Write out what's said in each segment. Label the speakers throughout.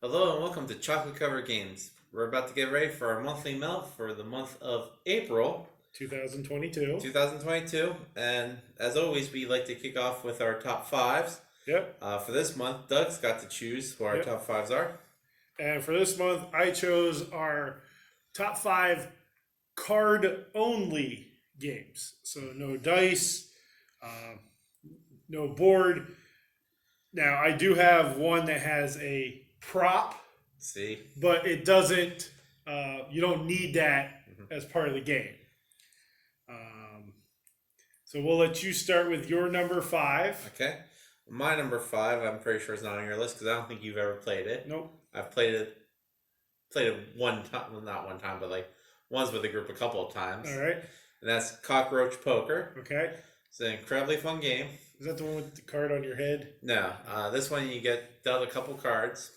Speaker 1: Hello and welcome to Chocolate Cover Games. We're about to get ready for our monthly melt for the month of April
Speaker 2: 2022.
Speaker 1: 2022. And as always, we like to kick off with our top fives.
Speaker 2: Yep.
Speaker 1: For this month, Doug's got to choose who our
Speaker 2: Yep.
Speaker 1: top fives are.
Speaker 2: And for this month, I chose our top five card only games. So no dice, uh, no board. Now, I do have one that has a prop,
Speaker 1: See?
Speaker 2: but it doesn't, you don't need that as part of the game. So we'll let you start with your number five.
Speaker 1: Okay. My number five, I'm pretty sure is not on your list because I don't think you've ever played it.
Speaker 2: Nope.
Speaker 1: I've played it one time, well, not one time, but like once with a group a couple of times.
Speaker 2: All right.
Speaker 1: And that's Cockroach Poker.
Speaker 2: Okay.
Speaker 1: It's an incredibly fun game.
Speaker 2: Is that the one with the card on your head?
Speaker 1: No, this one you get dealt a couple cards,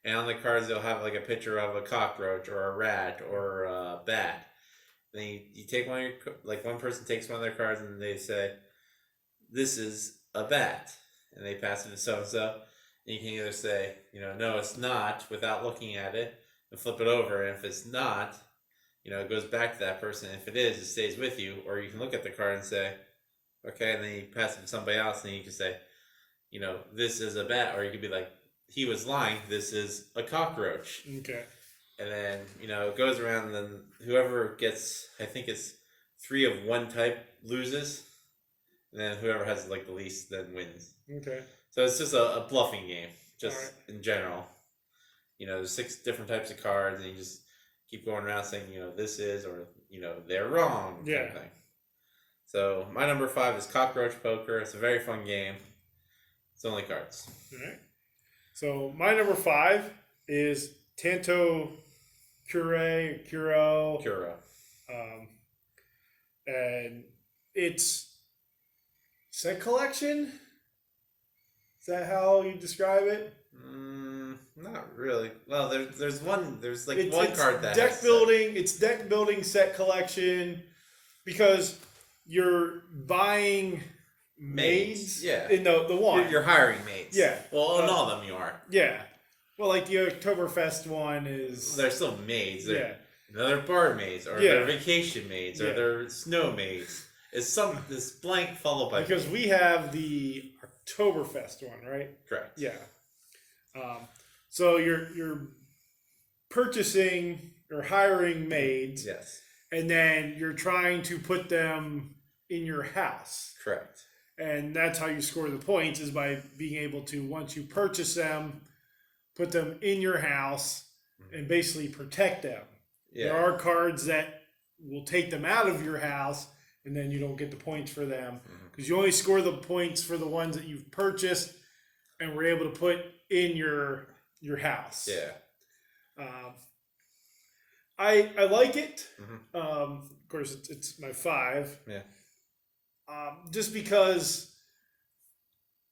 Speaker 1: and on the cards they'll have like a picture of a cockroach or a rat or a bat. Then you take one of your, like one person takes one of their cards and they say, "This is a bat," and they pass it to so and so. And you can either say, "No, it's not," without looking at it, and flip it over. And if it's not, it goes back to that person. If it is, it stays with you. Or you can look at the card and say, "Okay," and then you pass it to somebody else, and you can say, "This is a bat," or you could be like, "He was lying. This is a cockroach."
Speaker 2: Okay.
Speaker 1: And then, it goes around, and then whoever gets, I think it's three of one type loses. And then whoever has like the least then wins.
Speaker 2: Okay.
Speaker 1: So it's just a bluffing game, just
Speaker 2: Alright.
Speaker 1: in general. There's 6 different types of cards, and you just keep going around saying, this is, or, they're wrong, kind
Speaker 2: Yeah.
Speaker 1: of thing. So my number 5 is Cockroach Poker. It's a very fun game. It's only cards.
Speaker 2: All right. So my number 5 is Tanto Curo.
Speaker 1: Cura.
Speaker 2: And it's set collection. Is that how you describe it?
Speaker 1: Not really. Well, there's one. There's like
Speaker 2: It's,
Speaker 1: one
Speaker 2: it's
Speaker 1: card that
Speaker 2: deck
Speaker 1: has
Speaker 2: building. It's deck building set collection because you're buying maids.
Speaker 1: Yeah.
Speaker 2: In the one.
Speaker 1: You're hiring mates.
Speaker 2: Yeah.
Speaker 1: Well, in all of them you are.
Speaker 2: Yeah. Well, like the Oktoberfest one is.
Speaker 1: They're still maids.
Speaker 2: Yeah.
Speaker 1: They're bar maids, or
Speaker 2: Yeah.
Speaker 1: they're vacation maids, or
Speaker 2: Yeah.
Speaker 1: they're snow maids. It's this blank followed by
Speaker 2: Because we have the Oktoberfest one, right?
Speaker 1: correct.
Speaker 2: Yeah. So you're purchasing or hiring maids,
Speaker 1: Yes.
Speaker 2: and then you're trying to put them in your house,
Speaker 1: Correct.
Speaker 2: and that's how you score the points is by being able to once you purchase them, put them in your house, and basically protect them.
Speaker 1: Yeah.
Speaker 2: There are cards that will take them out of your house, and then you don't get the points for them because you only score the points for the ones that you've purchased and were able to put in your house.
Speaker 1: Yeah.
Speaker 2: I like it.
Speaker 1: Mhm.
Speaker 2: Of course, it's my 5.
Speaker 1: Yeah.
Speaker 2: Just because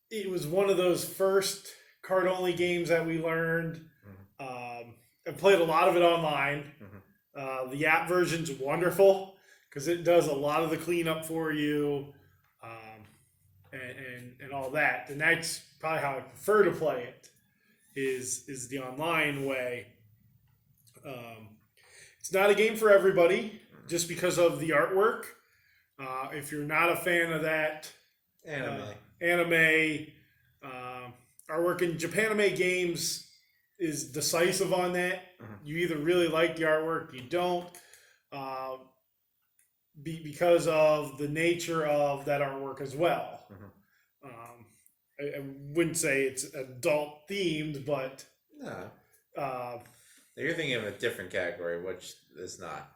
Speaker 2: it was one of those first card only games that we learned. I played a lot of it online. The app version's wonderful because it does a lot of the cleanup for you, and all that. And that's probably how I prefer to play it. Is the online way. It's not a game for everybody just because of the artwork. If you're not a fan of that anime artwork in Japanime games is decisive on that. You either really like the artwork, you don't, because of the nature of that artwork as well. I wouldn't say it's adult themed, but
Speaker 1: No. You're thinking of a different category, which is not.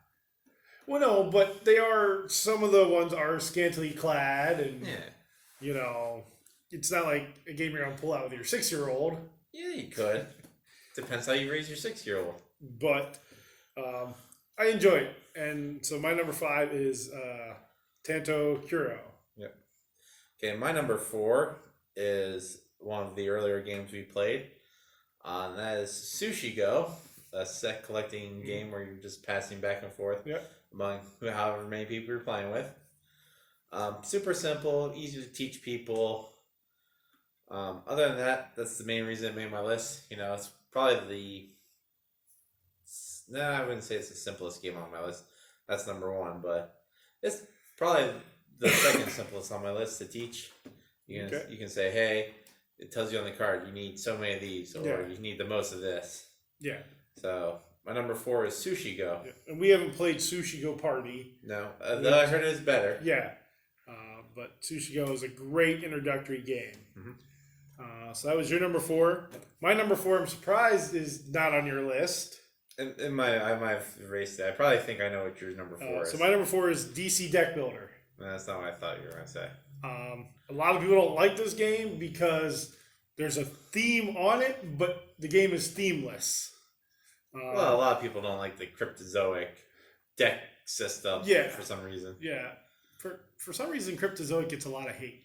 Speaker 2: well, no, but they are. Some of the ones are scantily clad, and
Speaker 1: Yeah.
Speaker 2: it's not like a game you're gonna pull out with your 6-year-old.
Speaker 1: Yeah, you could. Depends how you raise your 6-year-old.
Speaker 2: But I enjoy it, and so my number 5 is Tanto Curo.
Speaker 1: Yep. Okay, my number 4 is one of the earlier games we played. And that is Sushi Go, a set collecting game where you're just passing back and forth among however many people you're playing with. Super simple, easy to teach people. Other than that, that's the main reason it made my list. It's probably I wouldn't say it's the simplest game on my list. That's number one, but it's probably the second simplest on my list to teach. You can say, hey, it tells you on the card you need so many of these, or you need the most of this.
Speaker 2: Yeah.
Speaker 1: So my number 4 is Sushi Go.
Speaker 2: Yeah. And we haven't played Sushi Go Party.
Speaker 1: No, though I heard it is better.
Speaker 2: Yeah. But Sushi Go is a great introductory game.
Speaker 1: Mm-hmm.
Speaker 2: So that was your number 4. My number 4, I'm surprised, is not on your list.
Speaker 1: I might have erased it. I probably think I know what your number 4 is.
Speaker 2: So my number 4 is DC Deck Builder.
Speaker 1: No, that's not what I thought you were going to say.
Speaker 2: A lot of people don't like this game because there's a theme on it, but the game is themeless.
Speaker 1: Well, a lot of people don't like the Cryptozoic deck system for some reason.
Speaker 2: Yeah. For some reason, Cryptozoic gets a lot of hate.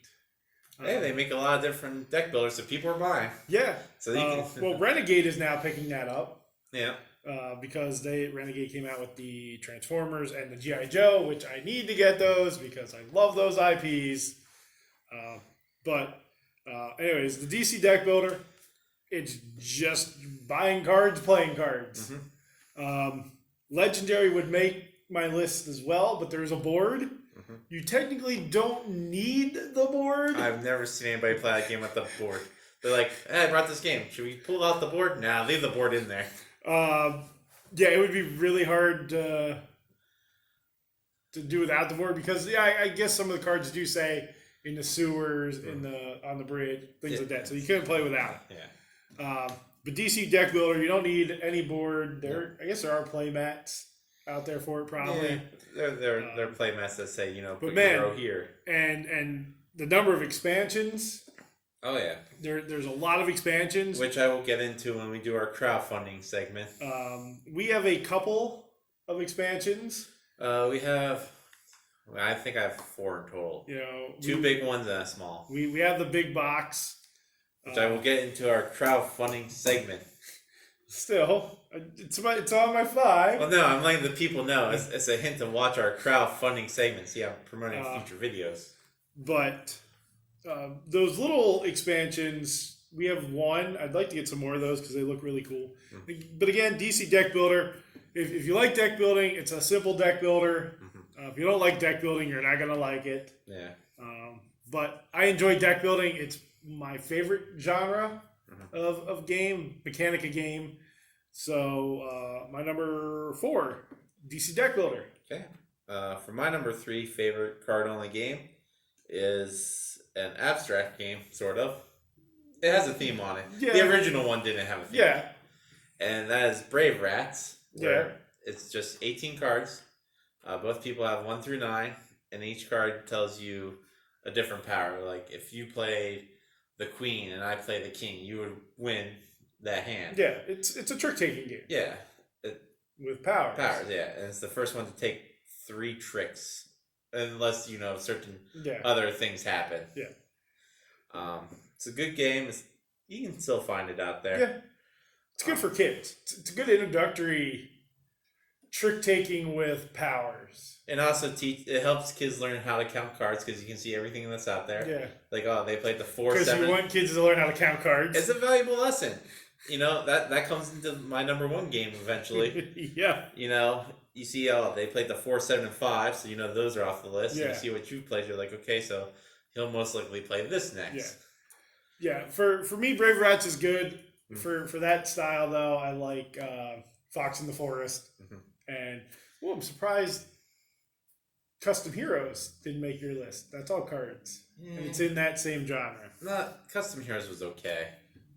Speaker 1: Hey, they make a lot of different deck builders, so people are buying.
Speaker 2: Yeah.
Speaker 1: So you can...
Speaker 2: well, Renegade is now picking that up.
Speaker 1: Yeah.
Speaker 2: Because Renegade came out with the Transformers and the G.I. Joe, which I need to get those because I love those IPs. Anyways, the DC Deck Builder, it's just buying cards, playing cards.
Speaker 1: Mm-hmm.
Speaker 2: Legendary would make my list as well, but there's a board. Mm-hmm. You technically don't need the board.
Speaker 1: I've never seen anybody play that game with the board. They're like, hey, I brought this game. Should we pull out the board? Nah, leave the board in there.
Speaker 2: It would be really hard to do without the board because I guess some of the cards do say in the sewers, on the bridge, things like that. So you couldn't play without it.
Speaker 1: Yeah.
Speaker 2: But DC Deck Builder, you don't need any board. I guess there are play mats out there for it probably.
Speaker 1: Yeah, they're play mats that say put
Speaker 2: your
Speaker 1: row here.
Speaker 2: And the number of expansions.
Speaker 1: Oh yeah.
Speaker 2: There's a lot of expansions,
Speaker 1: which I will get into when we do our crowdfunding segment.
Speaker 2: We have a couple of expansions.
Speaker 1: I think I have 4 in total. 2
Speaker 2: 2
Speaker 1: big ones and a small.
Speaker 2: We have the big box,
Speaker 1: which I will get into our crowdfunding segment.
Speaker 2: Still, it's on my 5.
Speaker 1: Well, no, I'm letting the people know. It's a hint to watch our crowdfunding segment. See, I'm promoting future videos.
Speaker 2: But those little expansions, we have 1. I'd like to get some more of those because they look really cool. Mm-hmm. But again, DC Deck Builder. If you like deck building, it's a simple deck builder. Mm-hmm. If you don't like deck building, you're not gonna like it.
Speaker 1: Yeah.
Speaker 2: But I enjoy deck building. It's my favorite genre of game, mechanic of game. So my number 4, DC Deck Builder.
Speaker 1: Okay. For my number 3 favorite card only game is an abstract game, sort of. It has a theme on it. Yeah. The original one didn't have a theme.
Speaker 2: Yeah.
Speaker 1: And that is Brave Rats. Where it's just 18 cards. Both people have 1 through 9, and each card tells you a different power. Like if you play the Queen and I play the King, you would win that hand.
Speaker 2: Yeah, it's a trick taking game.
Speaker 1: Yeah,
Speaker 2: with powers.
Speaker 1: Powers, yeah, and it's the first one to take 3 tricks, unless certain other things happen.
Speaker 2: Yeah.
Speaker 1: It's a good game. You can still find it out there.
Speaker 2: Yeah, it's good for kids. It's a good introductory trick taking with powers.
Speaker 1: And also it helps kids learn how to count cards because you can see everything that's out there.
Speaker 2: Yeah.
Speaker 1: Like, they played the 4-7.
Speaker 2: Because you want kids to learn how to count cards.
Speaker 1: It's a valuable lesson. That comes into my number 1 game eventually.
Speaker 2: Yeah.
Speaker 1: You see, they played the 4, 7, and 5, so those are off the list. Yeah. And you see what you've played, you're like, okay, so he'll most likely play this next.
Speaker 2: Yeah. For me, Brave Rats is good. Mm-hmm. For that style, though, I like Fox in the Forest. Mm-hmm. And I'm surprised Custom Heroes didn't make your list. That's all cards. Yeah. And it's in that same genre.
Speaker 1: Custom Heroes was okay.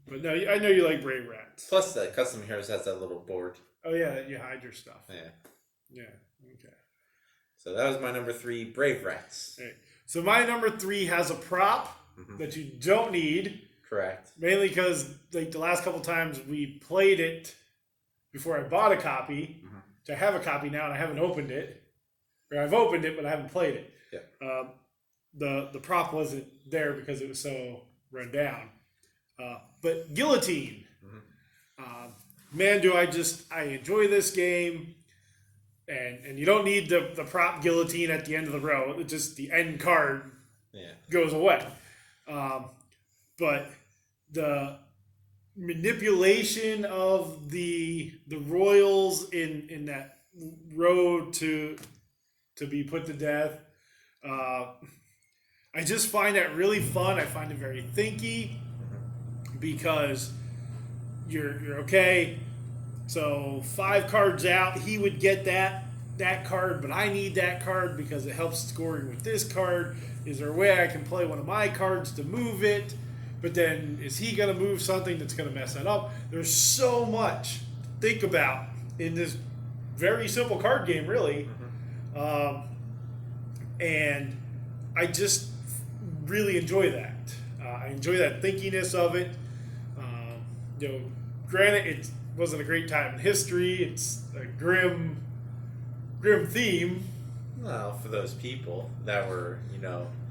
Speaker 2: But no, I know you like Brave Rats.
Speaker 1: Plus, that Custom Heroes has that little board.
Speaker 2: Oh, yeah, you hide your stuff.
Speaker 1: Yeah.
Speaker 2: Yeah, okay.
Speaker 1: So that was my number 3, Brave Rats.
Speaker 2: Okay. So my number 3 has a prop that you don't need.
Speaker 1: Correct.
Speaker 2: Mainly because the last couple times we played it before I bought a copy. Mm-hmm. So I have a copy now and I haven't opened it. Or I've opened it, but I haven't played it.
Speaker 1: Yeah.
Speaker 2: The prop wasn't there because it was so run down. But Guillotine. Mm-hmm. Man, do I enjoy this game. And you don't need the prop Guillotine at the end of the row. It's just the end card goes away. But manipulation of the royals in that road to be put to death. I just find that really fun. I find it very thinky because you're okay. So 5 cards out, he would get that card, but I need that card because it helps scoring with this card. Is there a way I can play one of my cards to move it? But then is he going to move something that's going to mess that up? There's so much to think about in this very simple card game, really. And I just really enjoy that. I enjoy that thinkiness of it. Granted, it wasn't a great time in history. It's a grim theme.
Speaker 1: Well, for those people that were,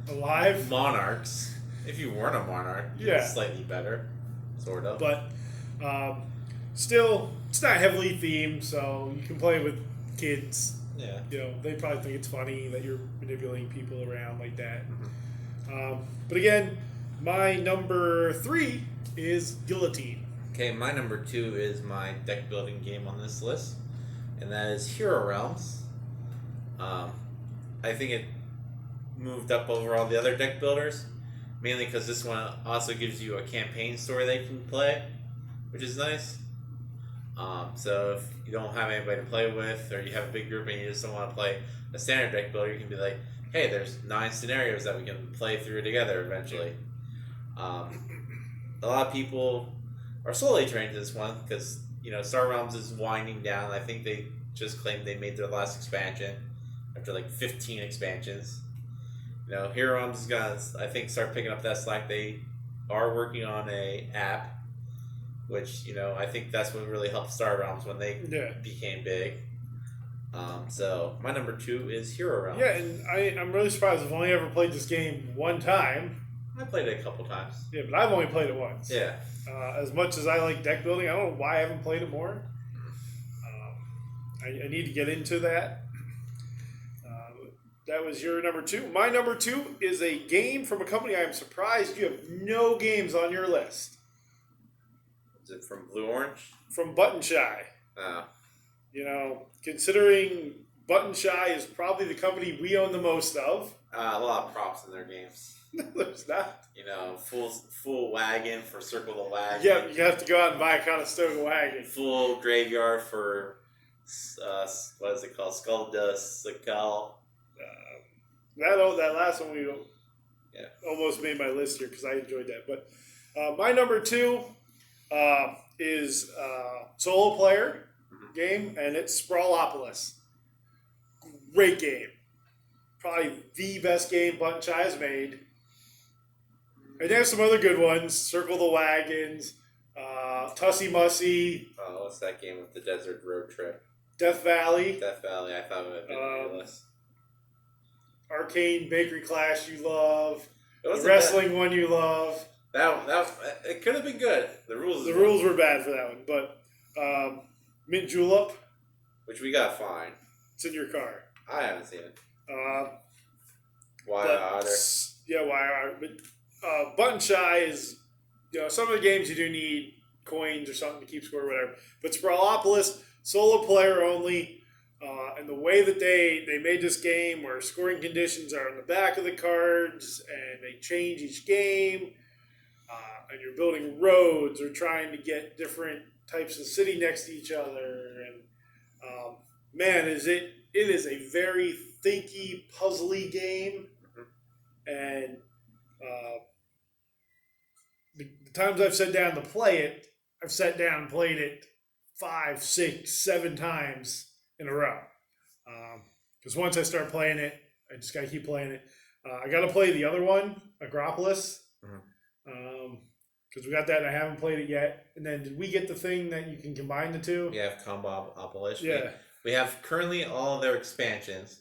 Speaker 2: Alive.
Speaker 1: monarchs. If you weren't a monarch,
Speaker 2: Yeah.
Speaker 1: slightly better, sort of.
Speaker 2: But still, it's not heavily themed, so you can play with kids.
Speaker 1: Yeah.
Speaker 2: They probably think it's funny that you're manipulating people around like that. But again, my number 3 is Guillotine.
Speaker 1: Okay, my number 2 is my deck building game on this list, and that is Hero Realms. I think it moved up over all the other deck builders, mainly because this one also gives you a campaign story that you can play, which is nice. So if you don't have anybody to play with, or you have a big group and you just don't want to play a standard deck builder, you can be like, hey, there's 9 scenarios that we can play through together eventually. A lot of people are slowly trained to this one because Star Realms is winding down. I think they just claimed they made their last expansion after like 15 expansions. Hero Realms is gonna, I think, start picking up that slack. They are working on a app, which I think that's what really helped Star Realms when they became big. So my number 2 is Hero Realms.
Speaker 2: Yeah, and I'm really surprised. I've only ever played this game one time.
Speaker 1: I played it a couple times.
Speaker 2: Yeah, but I've only played it once.
Speaker 1: Yeah.
Speaker 2: As much as I like deck building, I don't know why I haven't played it more. I need to get into that. That was your number 2. My number 2 is a game from a company I am surprised you have no games on your list.
Speaker 1: Is it from Blue Orange?
Speaker 2: From Button Shy.
Speaker 1: Oh.
Speaker 2: Considering Button Shy is probably the company we own the most of.
Speaker 1: A lot of props in their games.
Speaker 2: There's not.
Speaker 1: Full wagon for Circle the Wagon.
Speaker 2: Yeah, you have to go out and buy a Conestoga wagon.
Speaker 1: Full graveyard for what is it called? Skull Dust, Sakal.
Speaker 2: That last one we almost made my list here because I enjoyed that. But my number 2 is solo player game, and it's Sprawlopolis. Great game. Probably the best game Button Shy has made. And they have some other good ones. Circle the Wagons, Tussie Mussy.
Speaker 1: Oh, what's that game with the desert road trip?
Speaker 2: Death Valley.
Speaker 1: Death Valley, I thought it would have been on your list.
Speaker 2: Arcane Bakery Clash you love. The
Speaker 1: The
Speaker 2: wrestling one you love.
Speaker 1: That it could have been good. The rules
Speaker 2: were bad for that one, but Mint Julep.
Speaker 1: Which we got fine.
Speaker 2: It's in your car.
Speaker 1: I haven't seen it.
Speaker 2: Wire
Speaker 1: Otter.
Speaker 2: Yeah, Wire. But Button Shy is, some of the games you do need coins or something to keep score or whatever. But Sprawlopolis, solo player only. And the way that they made this game where scoring conditions are on the back of the cards and they change each game, and you're building roads or trying to get different types of city next to each other. And man, it is a very thinky, puzzly game. And the times I've sat down to play it, I've sat down and played it 5, 6, 7 times in a row. Because once I start playing it, I just got to keep playing it. I got to play the other one, Agropolis. Because we got that and I haven't played it yet. And then did we get the thing that you can combine the two?
Speaker 1: We have Combopolis.
Speaker 2: Yeah.
Speaker 1: We have currently all of their expansions,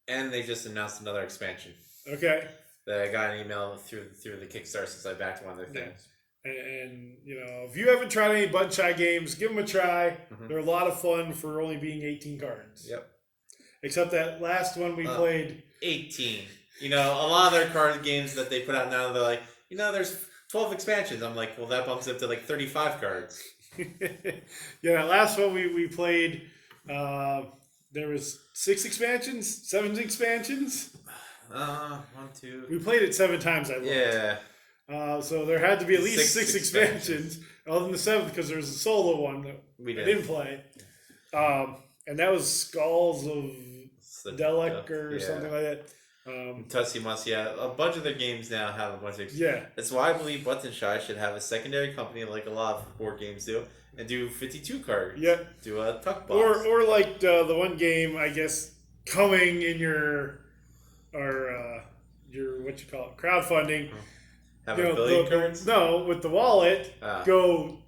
Speaker 1: and they just announced another expansion.
Speaker 2: Okay.
Speaker 1: That I got an email through the Kickstarter since I backed one of their things.
Speaker 2: And if you haven't tried any Button Shy games, give them a try. They're a lot of fun for only being 18 cards.
Speaker 1: Yep.
Speaker 2: Except that last one we played.
Speaker 1: 18. A lot of their card games that they put out now, they're like, there's 12 expansions. I'm like, well, that bumps up to like 35 cards.
Speaker 2: Yeah, that last one we played, there was 6 expansions, 7 expansions.
Speaker 1: 1, 2.
Speaker 2: We played it 7 times. I looked.
Speaker 1: Yeah.
Speaker 2: So there had to be at least 6
Speaker 1: 6
Speaker 2: expansions, other than the 7th, because there was a solo one that I didn't play. And that was Skulls of Delic or something like that.
Speaker 1: Tussie Muss, yeah. A bunch of their games now have a bunch of...
Speaker 2: Yeah.
Speaker 1: That's why I believe Button Shy should have a secondary company like a lot of board games do, and do 52 cards.
Speaker 2: Yeah.
Speaker 1: Do a tuck box.
Speaker 2: Or like the one game, I guess, coming in your what you call it, crowdfunding.
Speaker 1: Have a billion cards?
Speaker 2: No, with the wallet, go,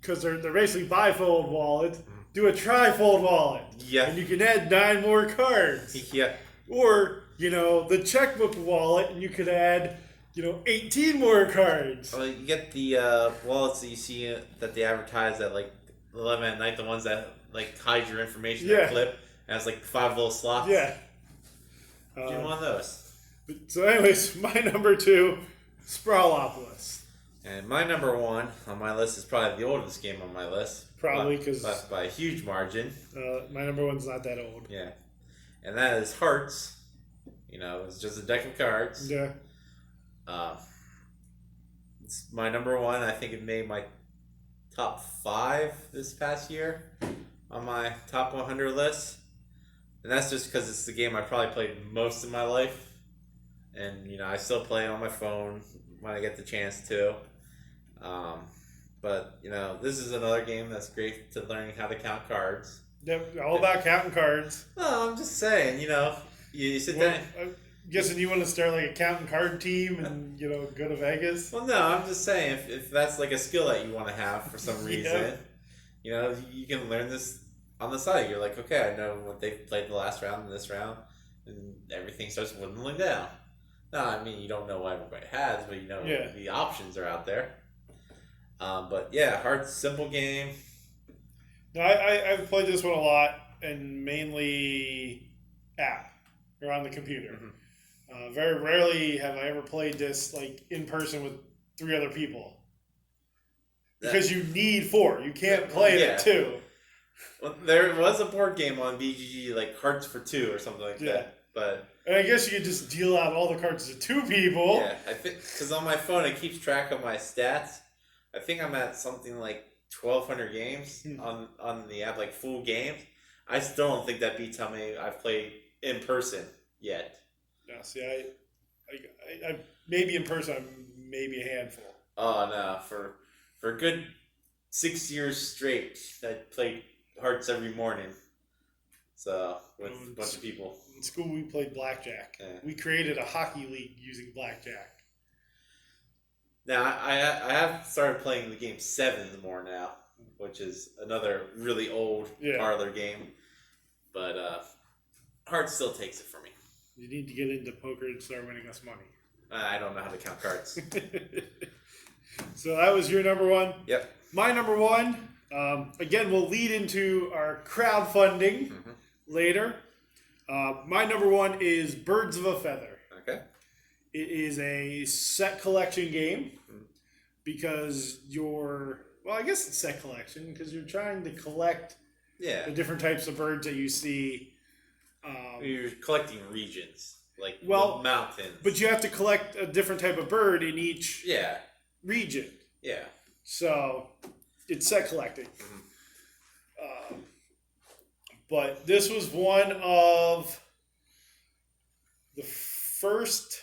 Speaker 2: because they're basically bifold wallets, do a trifold wallet.
Speaker 1: Yeah.
Speaker 2: And you can add 9 more cards.
Speaker 1: Yeah.
Speaker 2: Or, the checkbook wallet, and you could add, 18 more cards.
Speaker 1: Well, you get the wallets that you see that they advertise at like 11 at night, the ones that like hide your information in a clip, and has like 5 little slots.
Speaker 2: Yeah.
Speaker 1: Do you want those?
Speaker 2: So anyways, my number 2, Sprawlopolis.
Speaker 1: And my number 1 on my list is probably the oldest game on my list.
Speaker 2: Probably because...
Speaker 1: by a huge margin.
Speaker 2: My number 1's not that old.
Speaker 1: Yeah. And that is Hearts. It's just a deck of cards.
Speaker 2: Yeah.
Speaker 1: It's my number 1. I think it made my top 5 this past year on my top 100 list. And that's just because it's the game I probably played most of my life. And, I still play it on my phone when I get the chance to. But, this is another game that's great to learning how to count cards.
Speaker 2: Yep, all about counting cards.
Speaker 1: No, I'm just saying, you sit down.
Speaker 2: I'm guessing you want to start like a counting card team and, go to Vegas?
Speaker 1: Well, no, I'm just saying if that's like a skill that you want to have for some reason, you can learn this on the side. You're like, okay, I know what they've played the last round and this round, and everything starts whittling down. No, I mean, you don't know what everybody has, but the options are out there. But yeah, Hearts, simple game.
Speaker 2: No, I've played this one a lot, and mainly app or on the computer. Mm-hmm. Very rarely have I ever played this like in person with 3 other people. Because you need 4. You can't play it at 2.
Speaker 1: Well, there was a board game on BGG like Hearts for 2 or something like that. But
Speaker 2: and I guess you could just deal out all the cards to 2 people.
Speaker 1: Yeah, I think because on my phone it keeps track of my stats. I think I'm at something like 1,200 games on the app, like full games. I still don't think that beats how many I've played in person yet.
Speaker 2: No, see, I maybe in person, I'm maybe a handful.
Speaker 1: Oh no, for a good 6 years straight, I played Hearts every morning. So with a bunch of people.
Speaker 2: In school, we played blackjack. Yeah. We created a hockey league using blackjack.
Speaker 1: Now I have started playing the game Sevens more now, which is another really old parlor game, but Hearts still takes it for me.
Speaker 2: You need to get into poker and start winning us money.
Speaker 1: I don't know how to count cards.
Speaker 2: So that was your number 1.
Speaker 1: Yep.
Speaker 2: My number 1. Again, we'll lead into our crowdfunding later. My number 1 is Birds of a Feather.
Speaker 1: Okay.
Speaker 2: It is a set collection game because I guess it's set collection because you're trying to collect the different types of birds that you see.
Speaker 1: You're collecting regions, like the mountains.
Speaker 2: But you have to collect a different type of bird in each region.
Speaker 1: Yeah.
Speaker 2: So it's set collecting. But this was one of the first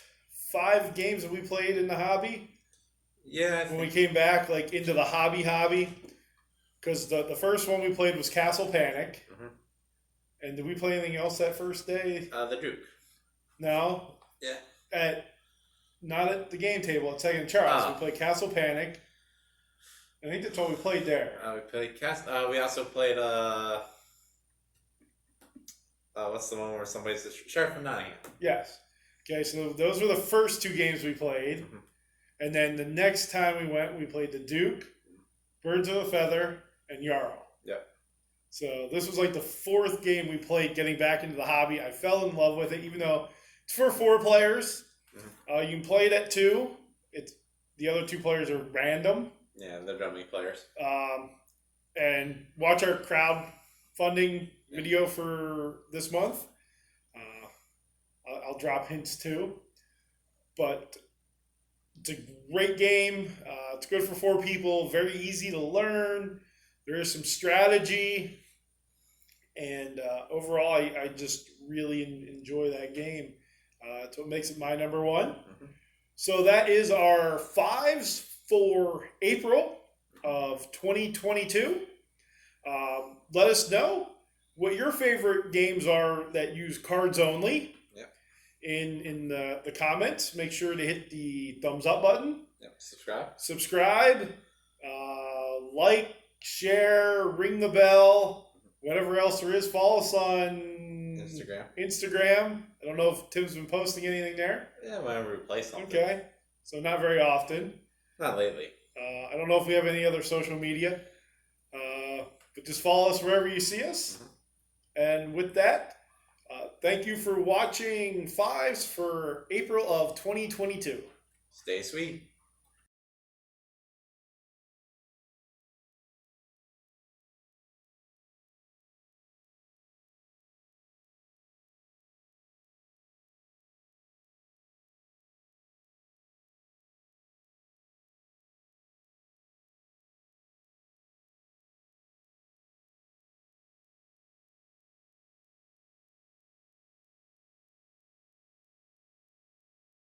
Speaker 2: 5 games that we played in the hobby.
Speaker 1: Yeah.
Speaker 2: When we came back, like into the hobby, because the first one we played was Castle Panic. And did we play anything else that first day?
Speaker 1: The Duke.
Speaker 2: No.
Speaker 1: Yeah.
Speaker 2: Not at the game table at Second Charles. We played Castle Panic. I think that's what we played there.
Speaker 1: We played we also played what's the one where somebody's the Sheriff of Nottingham?
Speaker 2: Yes. Okay, so those were the first 2 games we played. And then the next time we went, we played the Duke, Birds of a Feather, and Yarrow.
Speaker 1: Yep.
Speaker 2: So this was like the 4th game we played getting back into the hobby. I fell in love with it, even though it's for 4 players. You can play it at 2. It's The other 2 players are random.
Speaker 1: Yeah, they're dummy players.
Speaker 2: And watch our crowdfunding video for this month. I'll drop hints too. But it's a great game. It's good for 4 people. Very easy to learn. There is some strategy. And overall, I just really enjoy that game. That's what makes it my number 1.
Speaker 1: Mm-hmm.
Speaker 2: So that is our 5s for April of 2022. Let us know what your favorite games are that use cards only.
Speaker 1: Yep.
Speaker 2: In the comments. Make sure to hit the thumbs up button.
Speaker 1: Yep.
Speaker 2: Subscribe. Like, share, ring the bell, whatever else there is. Follow us on Instagram. I don't know if Tim's been posting anything there.
Speaker 1: Yeah, whenever we play something.
Speaker 2: Okay. So not very often.
Speaker 1: Not lately.
Speaker 2: I don't know if we have any other social media. But just follow us wherever you see us. Mm-hmm. And with that, thank you for watching 5s for April of 2022.
Speaker 1: Stay sweet.